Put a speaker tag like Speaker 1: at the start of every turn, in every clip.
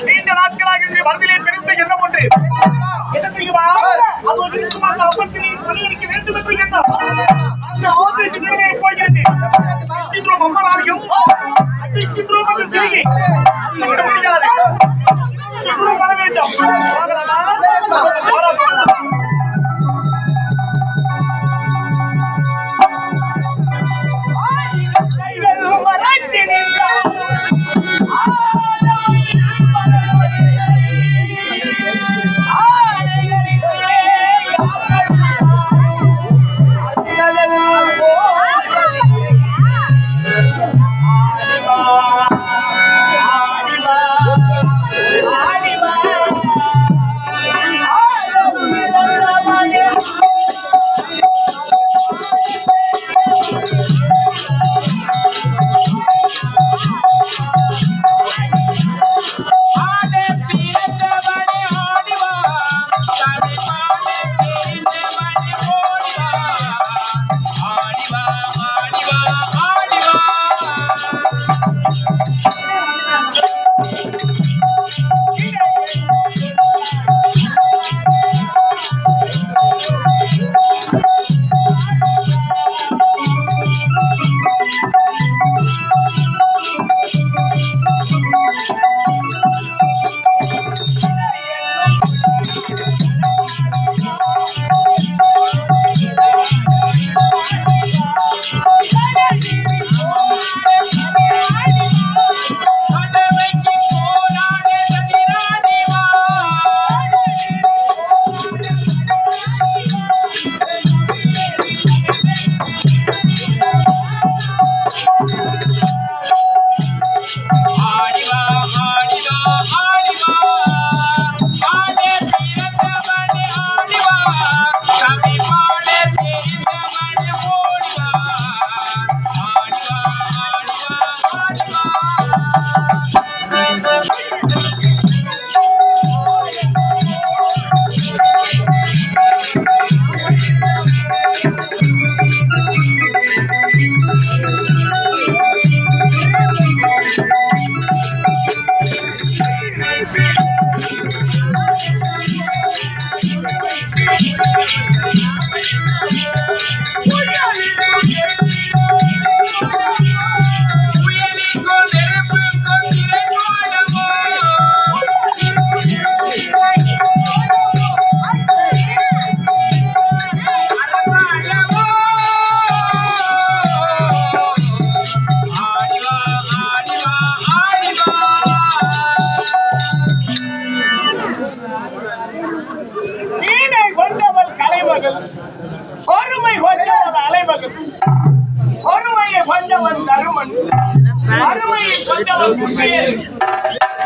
Speaker 1: நீண்ட நாட்களாக மனதிலே பெருந்த எண்ணம் ஒன்று என்ன தெரியுமா? அது ஒரு அப்பத்திலே பணியடிக்க வேண்டும் என்று எண்ணம் அந்த போதைக்கு நிறைவேறி போகிறது. அடிக்கின்றோம் அம்மனாலையும் அடிக்கின்றோம் அந்த சிறிகை விட முடியாது. வர வேண்டும்.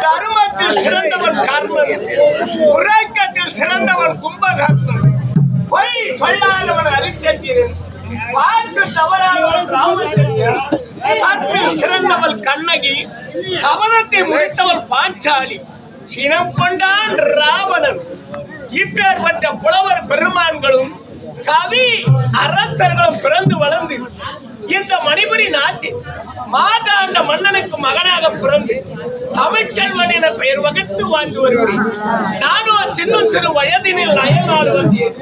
Speaker 1: தருமத்தில் சிறந்தவன் கர்ணன், உறக்கத்தில் சிறந்தவன் கும்பகர்ணன், பொய் சொல்லாதவன் அரிச்சந்திரன், வாக்கு தவறாதவன் ராமச்சந்திரன், கற்பில் சிறந்தவள் கண்ணகி, சபதத்தை முடித்தவள் பாஞ்சாலி, சினம் கொண்டான் ராவணன். இப்பேற்பட்ட புலவர் பெருமான்களும் கவி அரசர்களும் பிறந்து வளர்ந்து இந்த மணிபுரி
Speaker 2: நாட்டில் மாதாண்ட மன்னனுக்கு மகனாக பிறந்து தமிழ்ச்செல்வன் என பெயர் வகுத்து வாழ்ந்து வருகிறேன். நானும் சின்ன சிறு வயதினில் அயல்நாடு வந்தேன்.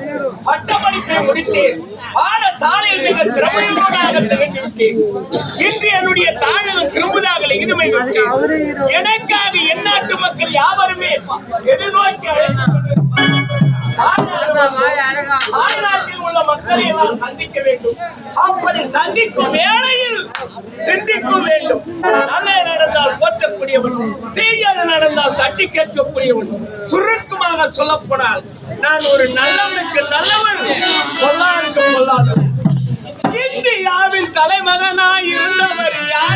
Speaker 2: பட்டப்படிப்பை முடித்தேன். பாடசாலையில் மிக திறமையோடாக திகழ்ந்துவிட்டேன். இன்று என்னுடைய தாழம் திரும்புதாக இனிமை பெற்றேன். எனக்காக எந்நாட்டு மக்கள் யாவருமே எதிர்நோக்கி அழைத்து தாய்நாட்டில் உள்ள மக்களை எல்லாம் சந்திக்க வேண்டும். அப்படி சந்திக்கும் வேளையில் சிந்திக்கும் வேண்டும். நல்ல நடந்தால் போற்றக்கூடியவன், தீயது நடந்தால் தட்டி கேட்கக்கூடியவன். சுருக்கமாக சொல்லப்போனால் நான் ஒரு நல்லவனுக்கு நல்லவன், பொல்லாருக்கு பொல்லாதவன். இந்தியாவில் தலைமகனாய் இருந்தவர் யார்?